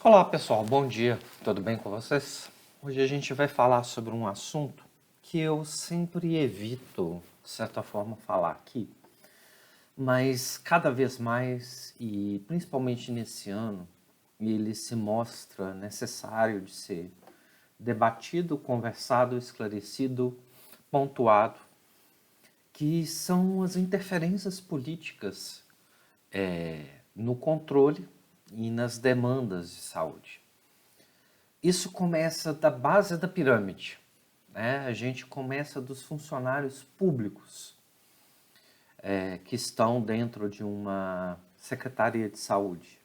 Olá pessoal, bom dia, tudo bem com vocês? Hoje a gente vai falar sobre um assunto que eu sempre evito, de certa forma, falar aqui, mas cada vez mais, e principalmente nesse ano, ele se mostra necessário de ser debatido, conversado, esclarecido, pontuado, que são as interferências políticas no controle e nas demandas de saúde. Isso começa da base da pirâmide, né? A gente começa dos funcionários públicos que estão dentro de uma secretaria de saúde.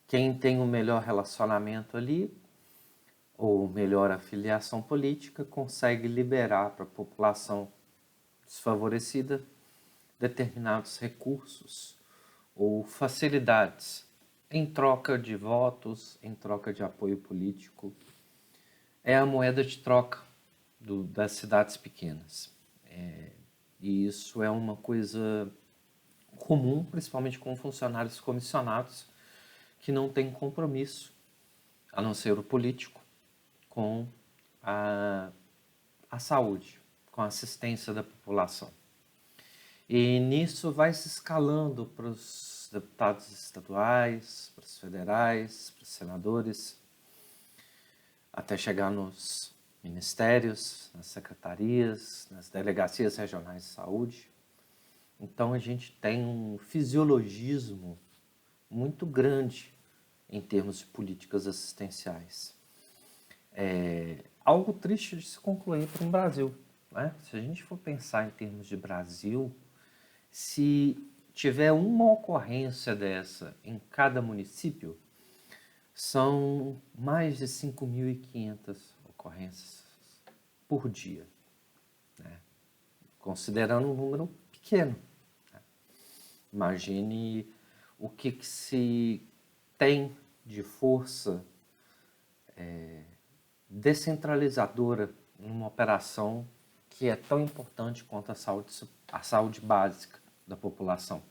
Quem tem o melhor relacionamento ali, ou melhor afiliação política, consegue liberar para a população desfavorecida determinados recursos ou facilidades em troca de votos, em troca de apoio político. É a moeda de troca das cidades pequenas. E isso é uma coisa comum, principalmente com funcionários comissionados, que não têm compromisso, a não ser o político, com a, a saúde, com a assistência da população. E nisso vai se escalando para os deputados estaduais, para os federais, para os senadores, até chegar nos ministérios, nas secretarias, nas delegacias regionais de saúde. Então a gente tem um fisiologismo muito grande em termos de políticas assistenciais. É algo triste de se concluir para um Brasil, né? Se a gente for pensar em termos de Brasil, se tiver uma ocorrência dessa em cada município, são mais de 5.500 ocorrências por dia, né? Considerando um número pequeno. Né? Imagine o que se tem de força descentralizadora numa operação que é tão importante quanto a saúde básica da população.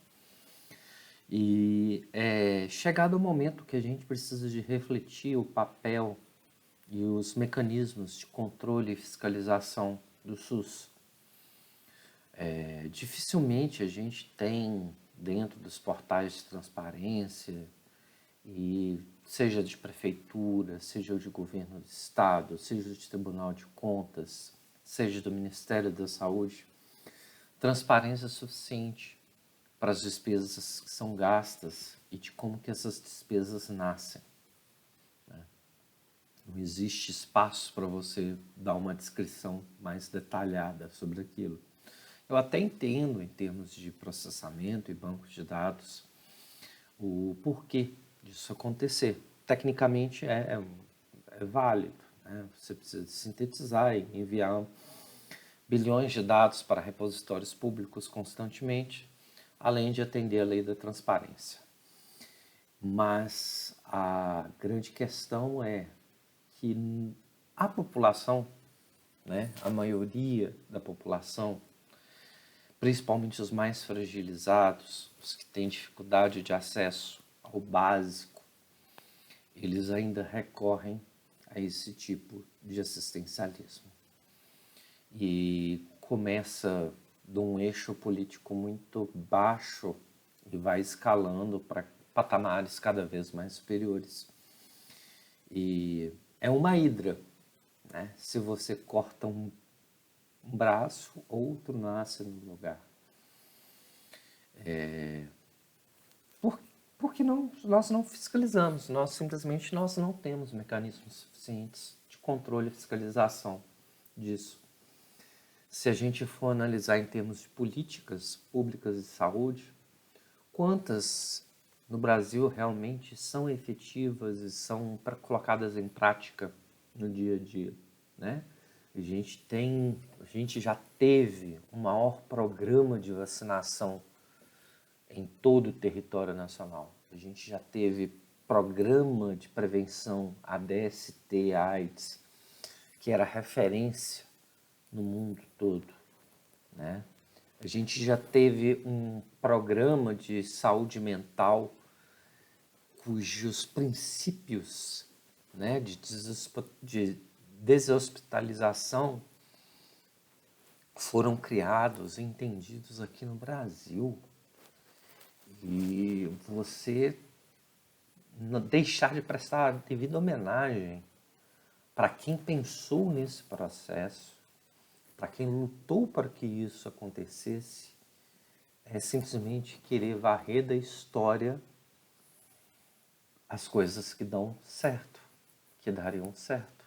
E é chegado o momento que a gente precisa de refletir o papel e os mecanismos de controle e fiscalização do SUS. Dificilmente a gente tem dentro dos portais de transparência, e seja de prefeitura, seja de governo do estado, seja de tribunal de contas, seja do Ministério da Saúde, transparência suficiente para as despesas que são gastas e de como que essas despesas nascem. Não existe espaço para você dar uma descrição mais detalhada sobre aquilo. Eu até entendo, em termos de processamento e bancos de dados, o porquê disso acontecer. Tecnicamente é válido, né? Você precisa sintetizar e enviar bilhões de dados para repositórios públicos constantemente, além de atender a lei da transparência. Mas a grande questão é que a população, né, a maioria da população, principalmente os mais fragilizados, os que têm dificuldade de acesso ao básico, eles ainda recorrem a esse tipo de assistencialismo. E começa de um eixo político muito baixo e vai escalando para patamares cada vez mais superiores. E é uma hidra, né? Se você corta um braço, outro nasce no lugar. Porque nós não fiscalizamos, nós não temos mecanismos suficientes de controle e fiscalização disso. Se a gente for analisar em termos de políticas públicas de saúde, quantas no Brasil realmente são efetivas e são colocadas em prática no dia a dia, né? A gente já teve o maior programa de vacinação em todo o território nacional. A gente já teve programa de prevenção a DST, AIDS, que era referência no mundo todo, né? A gente já teve um programa de saúde mental cujos princípios, né, de deshospitalização foram criados e entendidos aqui no Brasil. E você deixar de prestar devida homenagem para quem pensou nesse processo, para quem lutou para que isso acontecesse, é simplesmente querer varrer da história as coisas que dão certo, que dariam certo.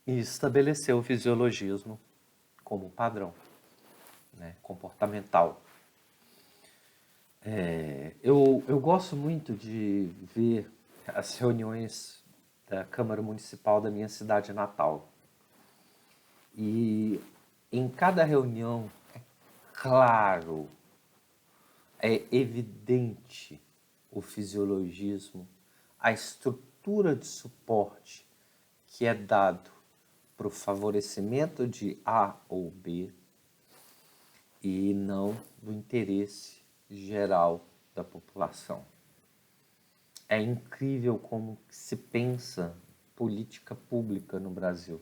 E estabelecer o fisiologismo como padrão, né, comportamental. Eu gosto muito de ver as reuniões da Câmara Municipal da minha cidade natal. E em cada reunião é claro, é evidente o fisiologismo, a estrutura de suporte que é dado para o favorecimento de A ou B e não do interesse geral da população. É incrível como se pensa política pública no Brasil.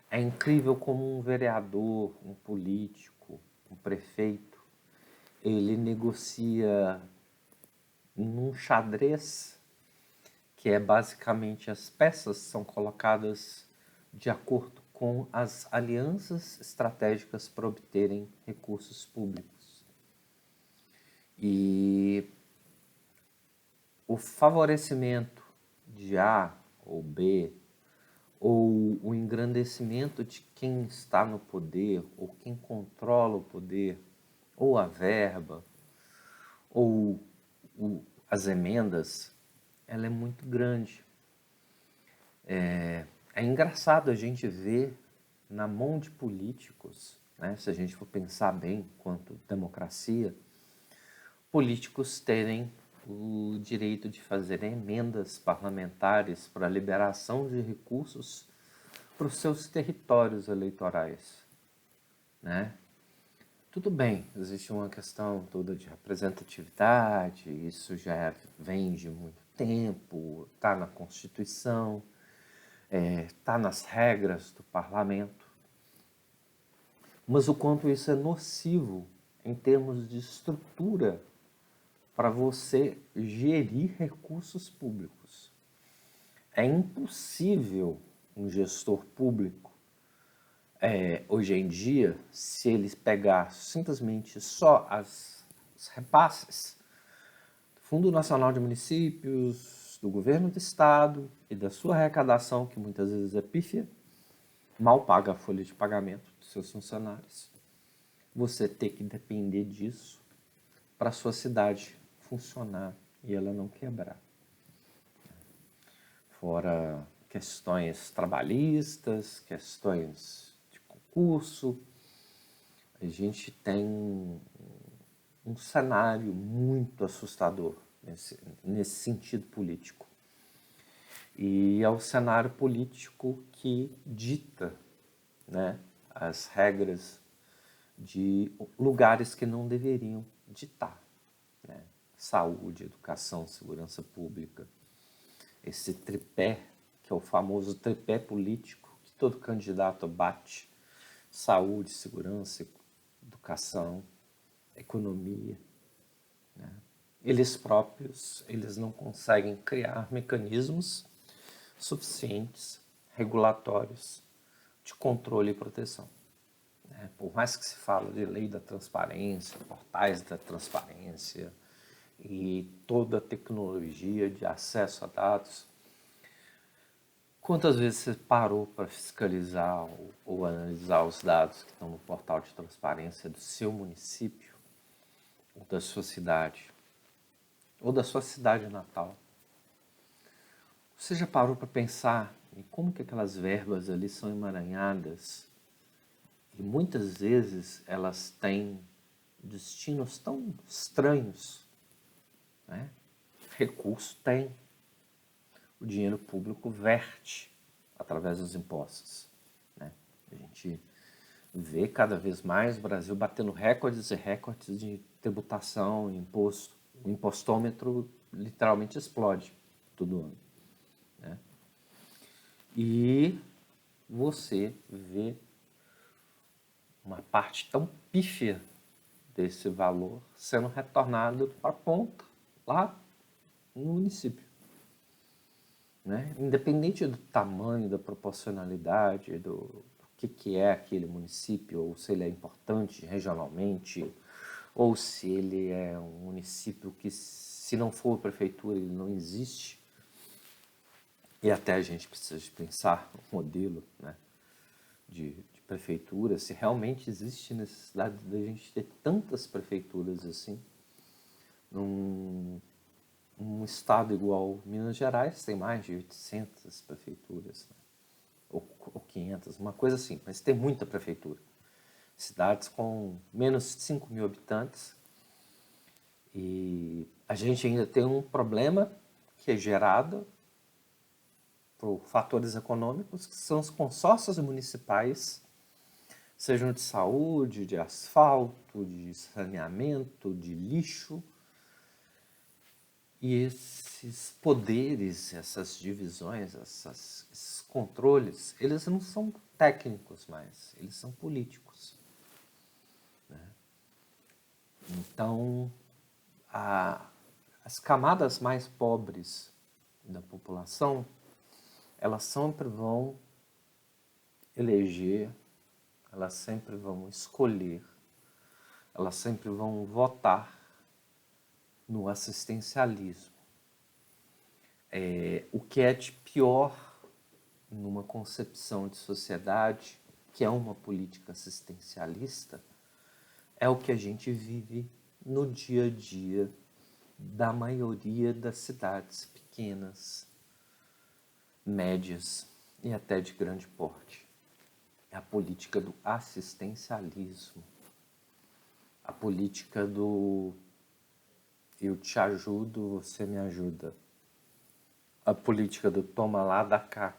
É incrível como um vereador, um político, um prefeito, ele negocia num xadrez que é basicamente as peças são colocadas de acordo com as alianças estratégicas para obterem recursos públicos. E o favorecimento de A ou B, ou o engrandecimento de quem está no poder, ou quem controla o poder, ou a verba, ou as emendas, ela é muito grande. É engraçado a gente ver na mão de políticos, né, se a gente for pensar bem quanto democracia, políticos terem o direito de fazer emendas parlamentares para a liberação de recursos para os seus territórios eleitorais, né? Tudo bem, existe uma questão toda de representatividade, isso já vem de muito tempo, está na Constituição, está nas regras do parlamento, mas o quanto isso é nocivo em termos de estrutura para você gerir recursos públicos. É impossível um gestor público, hoje em dia, se ele pegar simplesmente só os repasses do Fundo Nacional de Municípios, do governo do estado e da sua arrecadação, que muitas vezes é pífia, mal paga a folha de pagamento dos seus funcionários, você ter que depender disso para a sua cidade funcionar e ela não quebrar. Fora questões trabalhistas, questões de concurso, a gente tem um cenário muito assustador nesse sentido político. E é o cenário político que dita, né, as regras de lugares que não deveriam ditar, né? Saúde, educação, segurança pública. Esse tripé, que é o famoso tripé político, que todo candidato bate: saúde, segurança, educação, economia, né? Eles próprios, eles não conseguem criar mecanismos suficientes, regulatórios, de controle e proteção. Por mais que se fale de lei da transparência, portais da transparência e toda a tecnologia de acesso a dados, quantas vezes você parou para fiscalizar ou analisar os dados que estão no portal de transparência do seu município, ou da sua cidade, ou da sua cidade natal? Você já parou para pensar em como que aquelas verbas ali são emaranhadas? E muitas vezes elas têm destinos tão estranhos, né? Recurso tem, o dinheiro público verte através dos impostos, né? A gente vê cada vez mais o Brasil batendo recordes e recordes de tributação, imposto, O impostômetro literalmente explode todo ano, né? E você vê uma parte tão pífia desse valor sendo retornado para a ponta, lá no município, né? Independente do tamanho, da proporcionalidade, do que é aquele município, ou se ele é importante regionalmente, ou se ele é um município que, se não for prefeitura, ele não existe. E até a gente precisa de pensar um modelo, né, de prefeitura, se realmente existe necessidade de a gente ter tantas prefeituras assim. Um estado igual Minas Gerais tem mais de 800 prefeituras, né? ou 500, uma coisa assim, mas tem muita prefeitura. Cidades com menos de 5 mil habitantes. E a gente ainda tem um problema que é gerado por fatores econômicos, que são os consórcios municipais, sejam de saúde, de asfalto, de saneamento, de lixo. E esses poderes, essas divisões, esses controles, eles não são técnicos mais, eles são políticos, né? Então, as camadas mais pobres da população, elas sempre vão eleger, elas sempre vão escolher, elas sempre vão votar no assistencialismo. O que é de pior numa concepção de sociedade, que é uma política assistencialista, é o que a gente vive no dia a dia da maioria das cidades pequenas, médias e até de grande porte. É a política do assistencialismo, a política do eu te ajudo, você me ajuda, a política do toma lá, dá cá,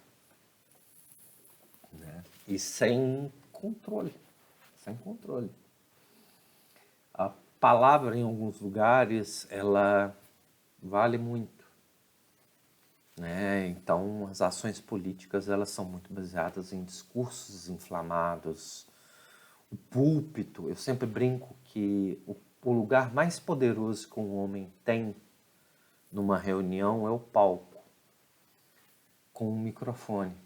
né? E sem controle, sem controle. A palavra, em alguns lugares, ela vale muito, né? Então, as ações políticas, elas são muito baseadas em discursos inflamados. O púlpito, eu sempre brinco que o lugar mais poderoso que um homem tem numa reunião é o palco, com um microfone.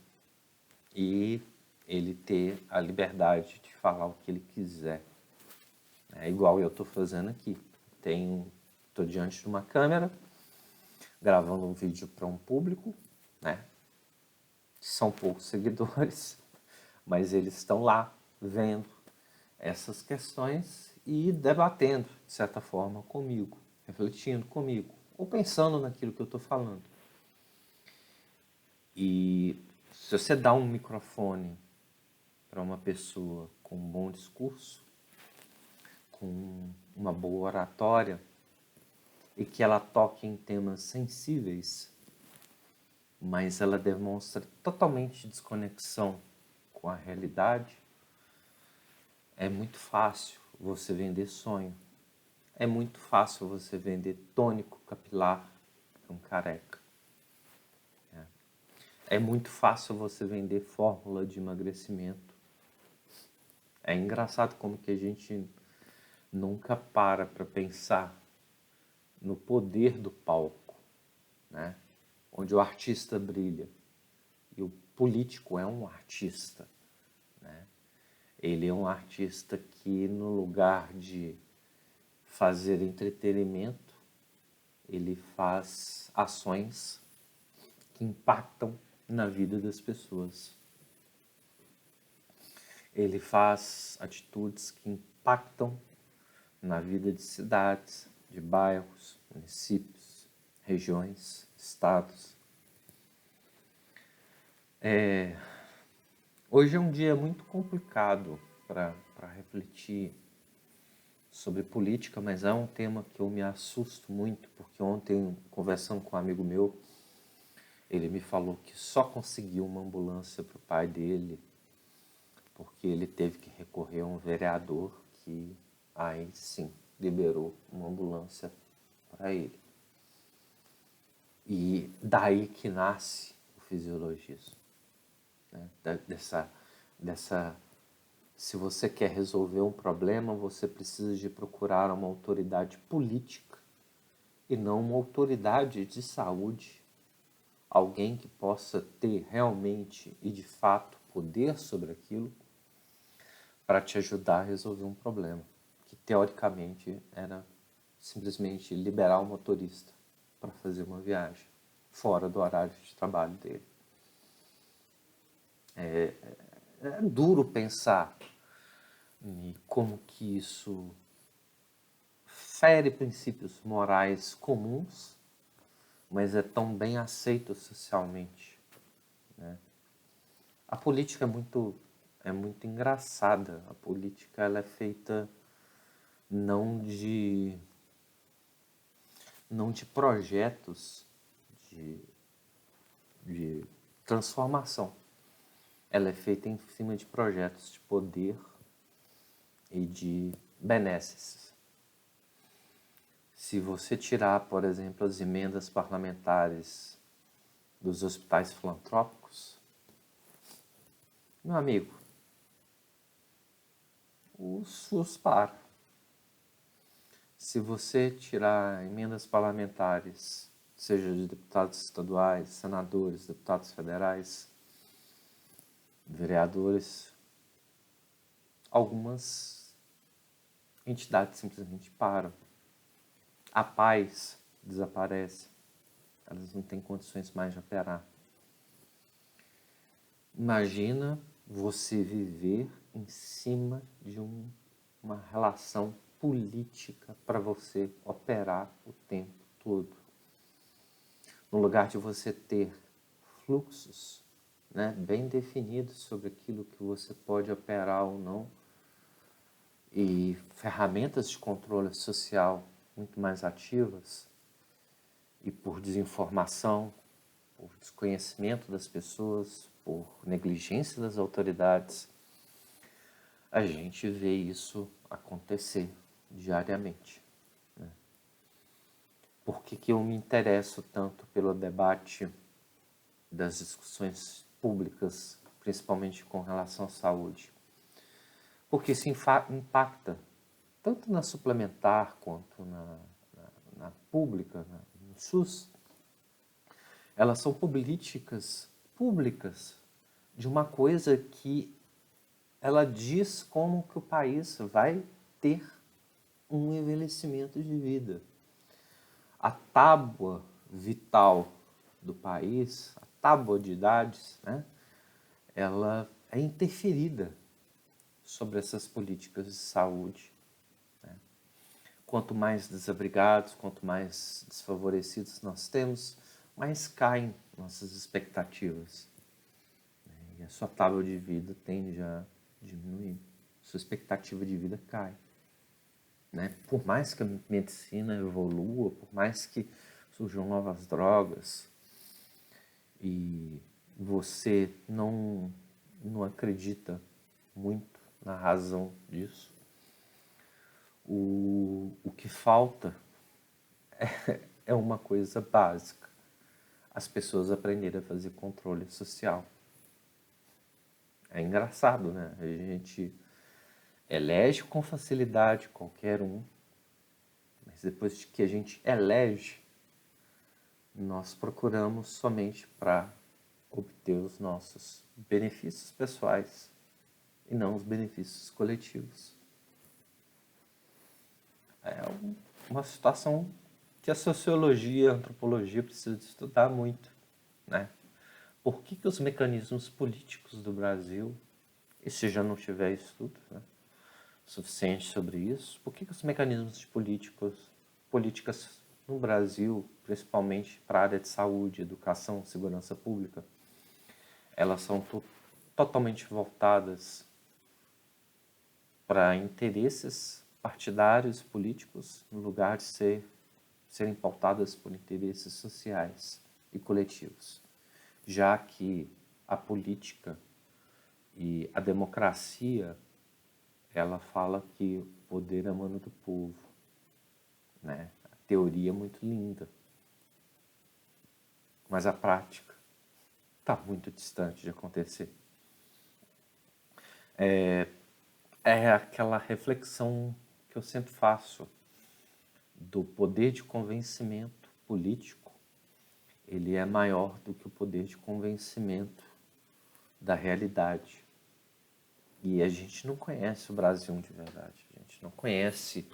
E ele ter a liberdade de falar o que ele quiser. É igual eu estou fazendo aqui. Estou diante de uma câmera, gravando um vídeo para um público, né? São poucos seguidores, mas eles estão lá vendo essas questões e debatendo, de certa forma, comigo, refletindo comigo, ou pensando naquilo que eu estou falando. E se você dá um microfone para uma pessoa com um bom discurso, com uma boa oratória, e que ela toque em temas sensíveis, mas ela demonstra totalmente desconexão com a realidade, é muito fácil você vender sonho. É muito fácil você vender tônico capilar para um careca. É muito fácil você vender fórmula de emagrecimento. É engraçado como que a gente nunca para pensar no poder do palco, né? Onde o artista brilha. E o político é um artista, né? Ele é um artista que, no lugar de fazer entretenimento, ele faz ações que impactam na vida das pessoas. Ele faz atitudes que impactam na vida de cidades, de bairros, municípios, regiões, estados. Hoje é um dia muito complicado para refletir sobre política, mas é um tema que eu me assusto muito, porque ontem, conversando com um amigo meu, ele me falou que só conseguiu uma ambulância para o pai dele, porque ele teve que recorrer a um vereador que, aí sim, liberou uma ambulância para ele. E daí que nasce o fisiologismo. Né? Se você quer resolver um problema, você precisa de procurar uma autoridade política e não uma autoridade de saúde. Alguém que possa ter realmente e de fato poder sobre aquilo para te ajudar a resolver um problema, que teoricamente era simplesmente liberar o motorista para fazer uma viagem fora do horário de trabalho dele. É duro pensar em como que isso fere princípios morais comuns, mas é tão bem aceito socialmente, né? A política é muito engraçada. A política ela é feita não de projetos de transformação. Ela é feita em cima de projetos de poder e de benesses. Se você tirar, por exemplo, as emendas parlamentares dos hospitais filantrópicos, meu amigo, o SUS para. Se você tirar emendas parlamentares, seja de deputados estaduais, senadores, deputados federais, vereadores, algumas entidades simplesmente param. A paz desaparece. Elas não têm condições mais de operar. Imagina você viver em cima de uma relação política para você operar o tempo todo. No lugar de você ter fluxos, né, bem definidos sobre aquilo que você pode operar ou não, e ferramentas de controle social muito mais ativas, e por desinformação, por desconhecimento das pessoas, por negligência das autoridades, a gente vê isso acontecer diariamente. Né? Por que eu me interesso tanto pelo debate das discussões públicas, principalmente com relação à saúde? Porque isso impacta tanto na suplementar quanto na pública, no SUS. Elas são políticas públicas de uma coisa que ela diz como que o país vai ter um envelhecimento de vida. A tábua vital do país, a tábua de idades, né, ela é interferida sobre essas políticas de saúde. Né? Quanto mais desabrigados, quanto mais desfavorecidos nós temos, mais caem nossas expectativas. E a sua tábua de vida tende a diminuir. Sua expectativa de vida cai. Né? Por mais que a medicina evolua, por mais que surjam novas drogas e você não acredita muito na razão disso, o que falta é uma coisa básica. As pessoas aprenderem a fazer controle social. É engraçado, né? A gente elege com facilidade qualquer um, mas depois que a gente elege, nós procuramos somente para obter os nossos benefícios pessoais e não os benefícios coletivos. É uma situação que a sociologia e a antropologia precisam estudar muito, né? Por que os mecanismos políticos do Brasil, e se já não tiver estudo, né, suficiente sobre isso, por que os mecanismos de políticas no Brasil, principalmente para a área de saúde, educação, segurança pública, elas são totalmente voltadas para interesses partidários políticos, no lugar de serem pautadas por interesses sociais e coletivos, já que a política e a democracia, ela fala que o poder emana do povo, né? teoria muito linda, mas a prática está muito distante de acontecer. É aquela reflexão que eu sempre faço do poder de convencimento político. Ele é maior do que o poder de convencimento da realidade. E a gente não conhece o Brasil de verdade. A gente não conhece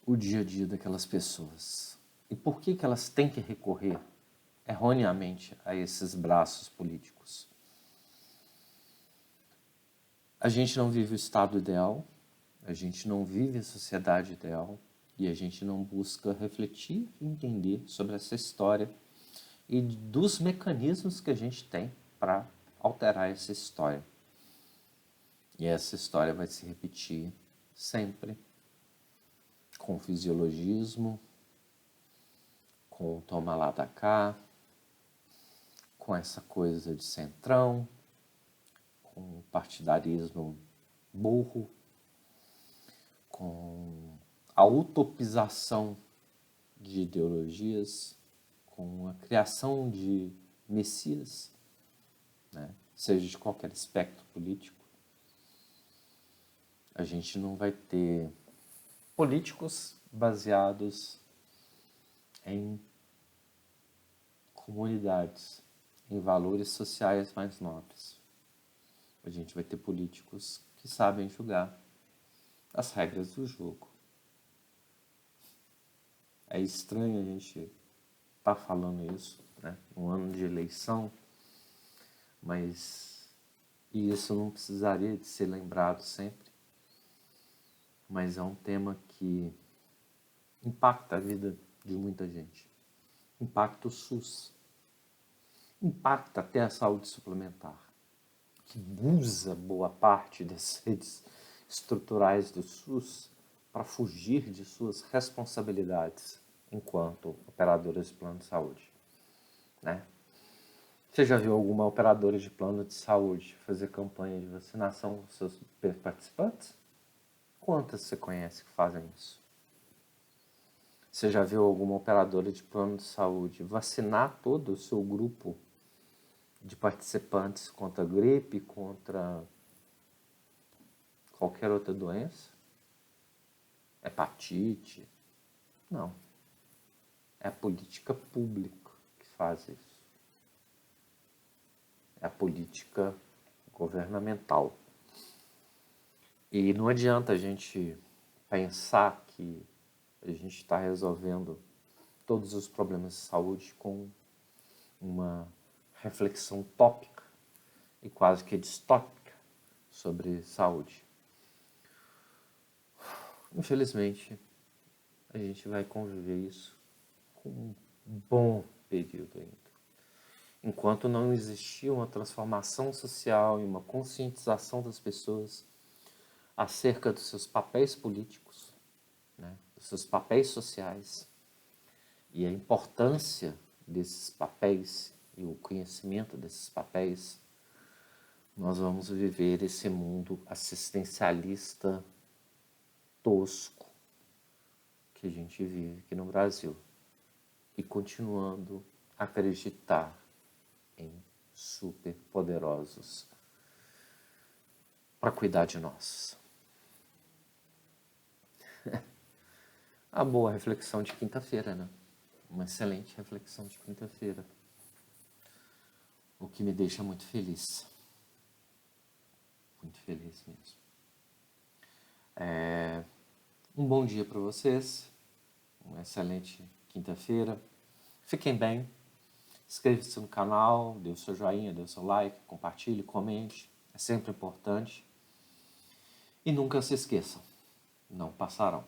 o dia a dia daquelas pessoas. E por que elas têm que recorrer erroneamente a esses braços políticos? A gente não vive o estado ideal, a gente não vive a sociedade ideal e a gente não busca refletir e entender sobre essa história e dos mecanismos que a gente tem para alterar essa história. E essa história vai se repetir sempre com fisiologismo, com toma lá da cá, com essa coisa de centrão, com partidarismo burro, com a utopização de ideologias, com a criação de messias, né? Seja de qualquer espectro político. A gente não vai ter políticos baseados em comunidades, em valores sociais mais nobres. A gente vai ter políticos que sabem julgar as regras do jogo. É estranho a gente estar falando isso, né? Um ano de eleição, mas isso não precisaria de ser lembrado sempre. Mas é um tema que impacta a vida de muita gente. Impacta o SUS. Impacta até a saúde suplementar, que usa boa parte das redes estruturais do SUS para fugir de suas responsabilidades enquanto operadoras de plano de saúde, né? Você já viu alguma operadora de plano de saúde fazer campanha de vacinação com seus participantes? Quantas você conhece que fazem isso? Você já viu alguma operadora de plano de saúde vacinar todo o seu grupo de participantes contra gripe, contra qualquer outra doença? Hepatite? Não. É a política pública que faz isso. É a política governamental. E não adianta a gente pensar que a gente está resolvendo todos os problemas de saúde com uma reflexão tópica e quase que distópica sobre saúde. Infelizmente, a gente vai conviver isso com um bom período ainda. Enquanto não existir uma transformação social e uma conscientização das pessoas acerca dos seus papéis políticos, né, dos seus papéis sociais e a importância desses papéis e o conhecimento desses papéis, nós vamos viver esse mundo assistencialista tosco que a gente vive aqui no Brasil e continuando a acreditar em superpoderosos para cuidar de nós. A boa reflexão de quinta-feira, né? Uma excelente reflexão de quinta-feira. O que me deixa muito feliz. Muito feliz mesmo. Um bom dia para vocês. Uma excelente quinta-feira. Fiquem bem. Inscreva-se no canal, dê o seu joinha, dê o seu like, compartilhe, comente. É sempre importante. E nunca se esqueçam, não passarão.